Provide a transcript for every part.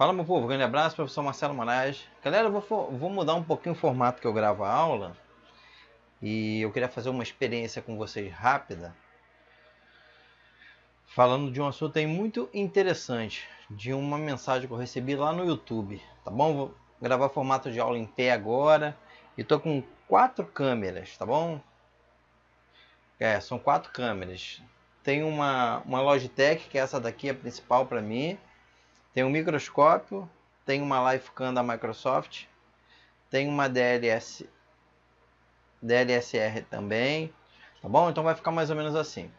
Fala, meu povo, grande abraço, professor Marcelo Moraes. Galera, eu vou mudar um pouquinho o formato que eu gravo a aula e eu queria fazer uma experiência com vocês rápida, falando de um assunto aí muito interessante, de uma mensagem que eu recebi lá no YouTube, tá bom? Vou gravar formato de aula em pé agora e tô com 4 câmeras, tá bom? São 4 câmeras. Tem uma Logitech, que é essa daqui, a principal para mim. Tem um microscópio, tem uma Lifecam da Microsoft, tem uma DLSR também, tá bom? Então vai ficar mais ou menos assim.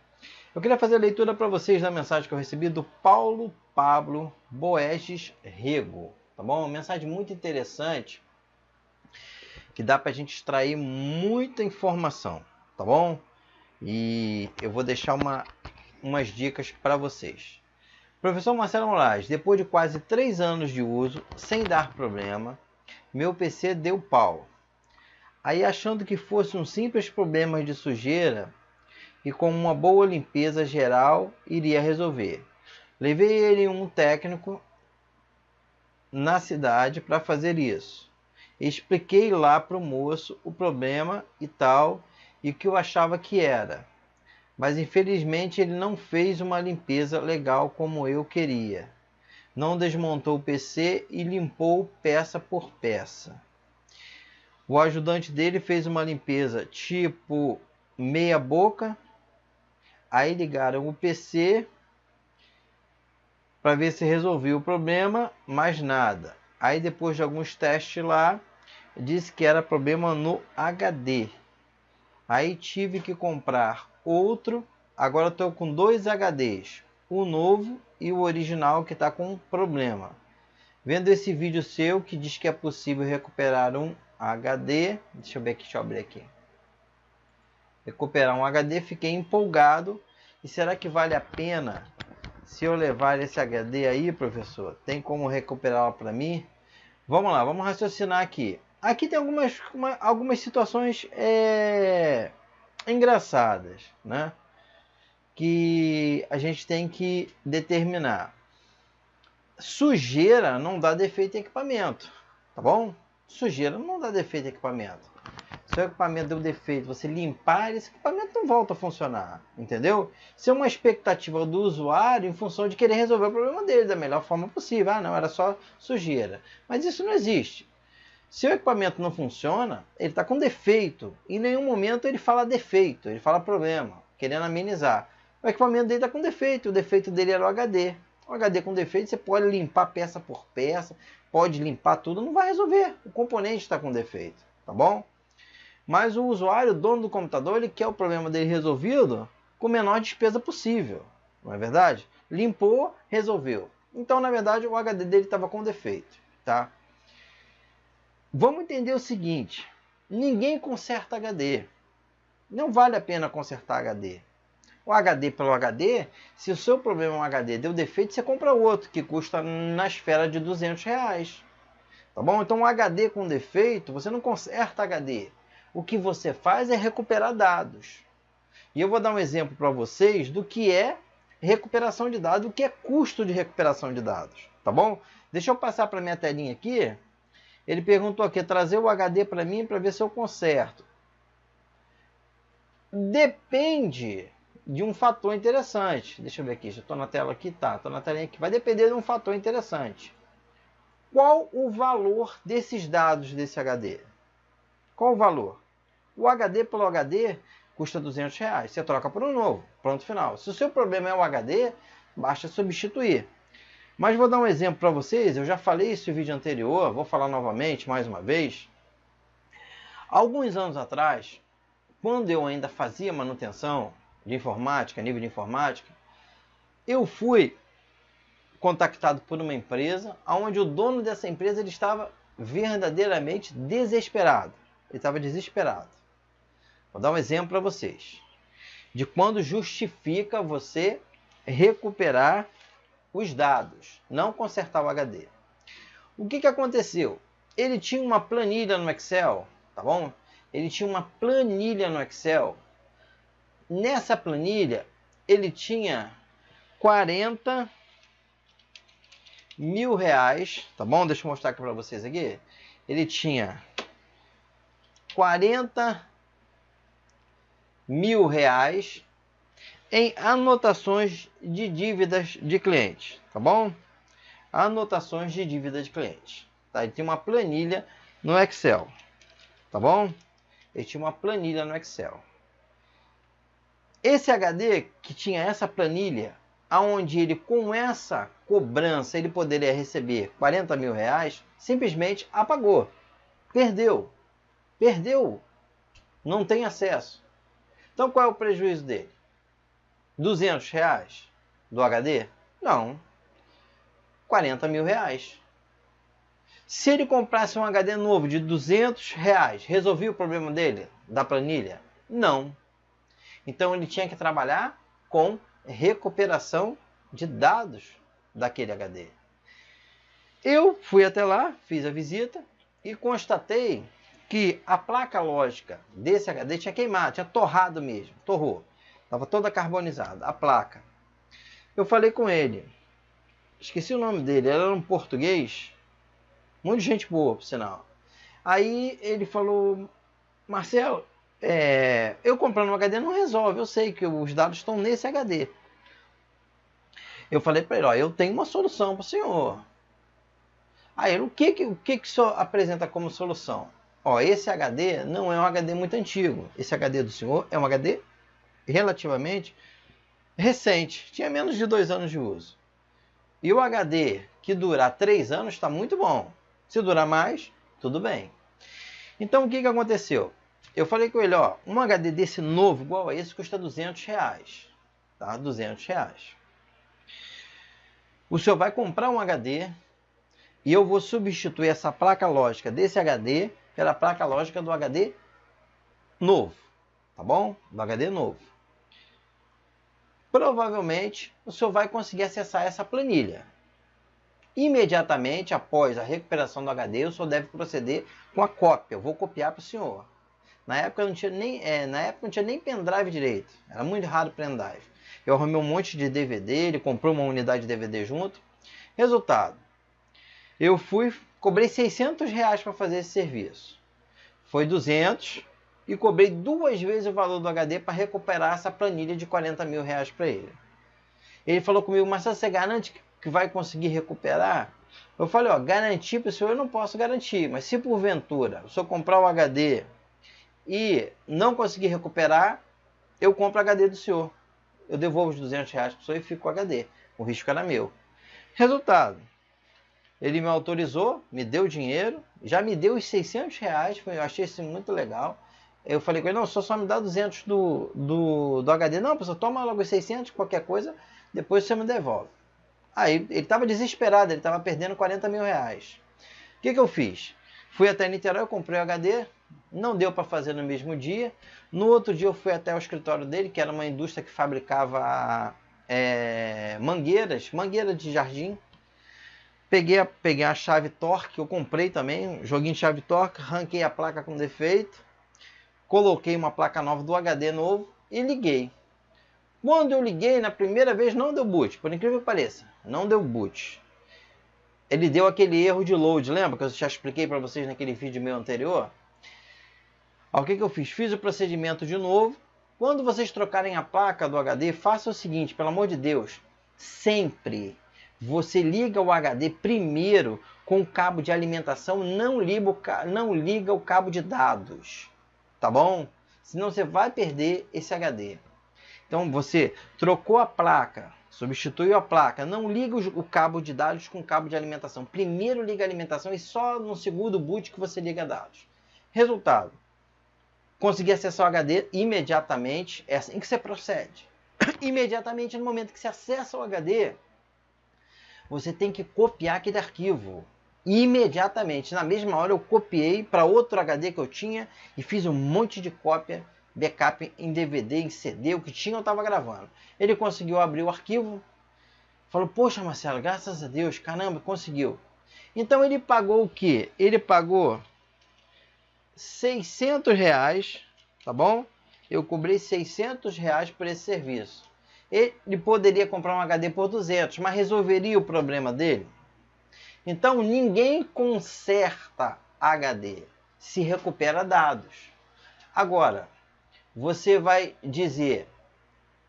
Eu queria fazer a leitura para vocês da mensagem que eu recebi do Paulo Pablo Boestes Rego, tá bom? Uma mensagem muito interessante que dá para a gente extrair muita informação, tá bom? E eu vou deixar umas dicas para vocês. Professor Marcelo Moraes, depois de quase 3 anos de uso, sem dar problema, meu PC deu pau. Aí, achando que fosse um simples problema de sujeira e com uma boa limpeza geral iria resolver. Levei ele um técnico na cidade para fazer isso. Expliquei lá para o moço o problema e tal, e o que eu achava que era. Mas infelizmente ele não fez uma limpeza legal como eu queria. Não desmontou o PC e limpou peça por peça. O ajudante dele fez uma limpeza tipo meia boca. Aí ligaram o PC para ver se resolvia o problema, mas nada. Aí depois de alguns testes lá, disse que era problema no HD. Aí tive que comprar outro. Agora estou com 2 HDs, o novo e o original que está com problema. Vendo esse vídeo seu que diz que é possível recuperar um HD, deixa eu ver aqui, deixa eu abrir aqui. Recuperar um HD, fiquei empolgado. E será que vale a pena se eu levar esse HD aí, professor? Tem como recuperá-lo para mim? Vamos lá, vamos raciocinar aqui. Aqui tem algumas situações engraçadas, né? Que a gente tem que determinar. Sujeira não dá defeito em equipamento, tá bom? Sujeira não dá defeito em equipamento. Se o equipamento deu defeito, você limpar, esse equipamento não volta a funcionar, entendeu? Isso é uma expectativa do usuário em função de querer resolver o problema dele da melhor forma possível. Ah, não, era só sujeira. Mas isso não existe. Se o equipamento não funciona, ele está com defeito. Em nenhum momento ele fala defeito, ele fala problema, querendo amenizar. O equipamento dele está com defeito, o defeito dele era o HD. O HD com defeito, você pode limpar peça por peça, pode limpar tudo, não vai resolver. O componente está com defeito, tá bom? Mas o usuário, o dono do computador, ele quer o problema dele resolvido com a menor despesa possível, não é verdade? Limpou, resolveu. Então, na verdade, o HD dele estava com defeito, tá? Vamos entender o seguinte, ninguém conserta HD. Não vale a pena consertar HD. O HD pelo HD, se o seu problema é um HD deu defeito, você compra outro, que custa na esfera de R$200. Tá bom? Então, um HD com defeito, você não conserta HD. O que você faz é recuperar dados. E eu vou dar um exemplo para vocês do que é recuperação de dados, o que é custo de recuperação de dados. Tá bom? Deixa eu passar para minha telinha aqui. Ele perguntou aqui, trazer o HD para mim para ver se eu conserto. Depende de um fator interessante. Deixa eu ver aqui, já estou na tela aqui, tá? Estou na telinha aqui. Vai depender de um fator interessante. Qual o valor desses dados desse HD? Qual o valor? O HD pelo HD custa R$200. Você troca por um novo. Pronto, final. Se o seu problema é o HD, basta substituir. Mas vou dar um exemplo para vocês. Eu já falei isso no vídeo anterior. Vou falar novamente, mais uma vez. Alguns anos atrás, quando eu ainda fazia manutenção de informática, nível de informática, eu fui contactado por uma empresa, onde o dono dessa empresa ele estava verdadeiramente desesperado. Ele estava desesperado. Vou dar um exemplo para vocês. De quando justifica você recuperar os dados, não consertar o HD. O que aconteceu? Ele tinha uma planilha no Excel, tá bom? Ele tinha uma planilha no Excel. Nessa planilha, ele tinha 40 R$ 1.000, tá bom? Deixa eu mostrar aqui para vocês aqui. Ele tinha R$ 40 mil em anotações de dívidas de clientes, tá bom? Anotações de dívida de clientes. Tá? Ele tem uma planilha no Excel, tá bom? Ele tinha uma planilha no Excel. Esse HD que tinha essa planilha, aonde ele com essa cobrança ele poderia receber R$ 40 mil, simplesmente apagou, perdeu, não tem acesso. Então qual é o prejuízo dele? R$ 200 do HD? Não, R$ 40 mil. Se ele comprasse um HD novo de R$ 200, resolvia o problema dele, da planilha? Não. Então ele tinha que trabalhar com recuperação de dados daquele HD. Eu fui até lá, fiz a visita e constatei que a placa lógica desse HD tinha queimado, tinha torrado mesmo, torrou. Estava toda carbonizada, a placa. Eu falei com ele, esqueci o nome dele, ele era um português, muita gente boa, por sinal. Aí ele falou, Marcelo, eu comprando um HD não resolve, eu sei que os dados estão nesse HD. Eu falei para ele, ó, eu tenho uma solução para o senhor. Aí ele, o que o senhor apresenta como solução? Ó, esse HD não é um HD muito antigo. Esse HD do senhor é um HD relativamente recente. Tinha menos de 2 anos de uso. E o HD que durar 3 anos está muito bom. Se durar mais, tudo bem. Então o que aconteceu? Eu falei com ele, ó, um HD desse novo, igual a esse, custa R$200. Tá? R$200. O senhor vai comprar um HD e eu vou substituir essa placa lógica desse HD pela placa lógica do HD novo. Tá bom? Do HD novo. Provavelmente o senhor vai conseguir acessar essa planilha. Imediatamente após a recuperação do HD, o senhor deve proceder com a cópia. Eu vou copiar para o senhor. Na época não tinha nem pendrive direito. Era muito raro pendrive. Eu arrumei um monte de DVD, ele comprou uma unidade de DVD junto. Resultado, eu cobrei R$600 para fazer esse serviço. Foi 200 e cobrei 2 vezes o valor do HD para recuperar essa planilha de R$40 mil para ele. Ele falou comigo, mas você garante que vai conseguir recuperar? Eu falei, ó, garantir para o senhor eu não posso garantir, mas se porventura o senhor comprar o HD e não conseguir recuperar, eu compro o HD do senhor. Eu devolvo os R$200 para o senhor e fico com o HD. O risco era meu. Resultado, ele me autorizou, me deu dinheiro, já me deu os R$600, eu achei isso muito legal. Eu falei com ele, não, só me dá 200 do HD. Não, pessoal, toma logo os 600, qualquer coisa, depois você me devolve. Aí ele estava desesperado, ele estava perdendo R$40 mil. O que eu fiz? Fui até Niterói, eu comprei o HD, não deu para fazer no mesmo dia. No outro dia eu fui até o escritório dele, que era uma indústria que fabricava mangueiras de jardim. Peguei a chave torque, eu comprei também, joguinho de chave torque, arranquei a placa com defeito, coloquei uma placa nova do HD novo e liguei. Quando eu liguei, na primeira vez não deu boot, por incrível que pareça, não deu boot. Ele deu aquele erro de load, lembra que eu já expliquei para vocês naquele vídeo meu anterior? O que eu fiz? Fiz o procedimento de novo. Quando vocês trocarem a placa do HD, faça o seguinte, pelo amor de Deus, sempre você liga o HD primeiro com o cabo de alimentação, não liga o cabo de dados, tá bom? Senão você vai perder esse HD. Então você trocou a placa, substituiu a placa, não liga o cabo de dados com o cabo de alimentação. Primeiro liga a alimentação e só no segundo boot que você liga dados. Resultado, consegui acessar o HD imediatamente, é assim que você procede. Imediatamente no momento que você acessa o HD, você tem que copiar aquele arquivo. Imediatamente, na mesma hora eu copiei para outro HD que eu tinha e fiz um monte de cópia, backup em DVD, em CD, o que tinha eu estava gravando. Ele conseguiu abrir o arquivo, falou, poxa Marcelo, graças a Deus, caramba, conseguiu. Então ele pagou o quê? Ele pagou R$600, tá bom? Eu cobrei R$600 por esse serviço. Ele poderia comprar um HD por 200, mas resolveria o problema dele? Então ninguém conserta HD, se recupera dados. Agora, você vai dizer,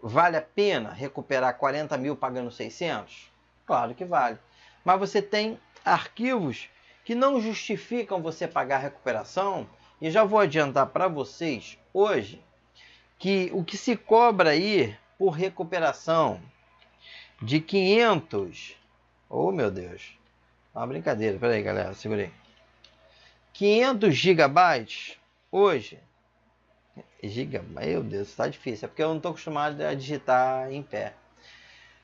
vale a pena recuperar 40 mil pagando 600? Claro que vale. Mas você tem arquivos que não justificam você pagar a recuperação. E já vou adiantar para vocês hoje que o que se cobra aí por recuperação de 500... Oh, meu Deus. Uma brincadeira. Pera aí, galera. Segurei. 500 gigabytes hoje. Meu Deus, está difícil. É porque eu não estou acostumado a digitar em pé.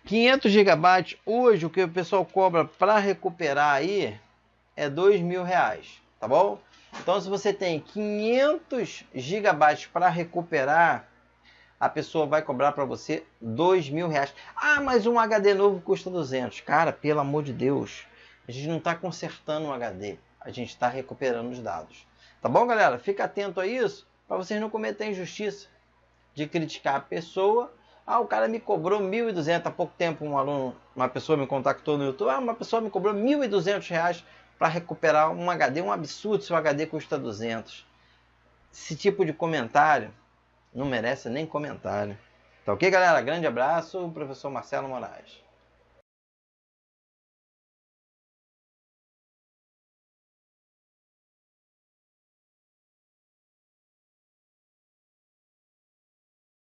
500 gigabytes hoje, o que o pessoal cobra para recuperar aí é R$2.000, tá bom? Então, se você tem 500 gigabytes para recuperar, a pessoa vai cobrar para você R$2.000. Ah, mas um HD novo custa 200. Cara, pelo amor de Deus, a gente não está consertando um HD, a gente está recuperando os dados. Tá bom, galera? Fica atento a isso, para vocês não cometerem injustiça de criticar a pessoa. Ah, o cara me cobrou 1.200. Há pouco tempo uma pessoa me contactou no YouTube. Ah, uma pessoa me cobrou R$1.200 para recuperar um HD. Um absurdo se o HD custa 200. Esse tipo de comentário não merece nem comentário. Tá ok, galera? Grande abraço, professor Marcelo Moraes.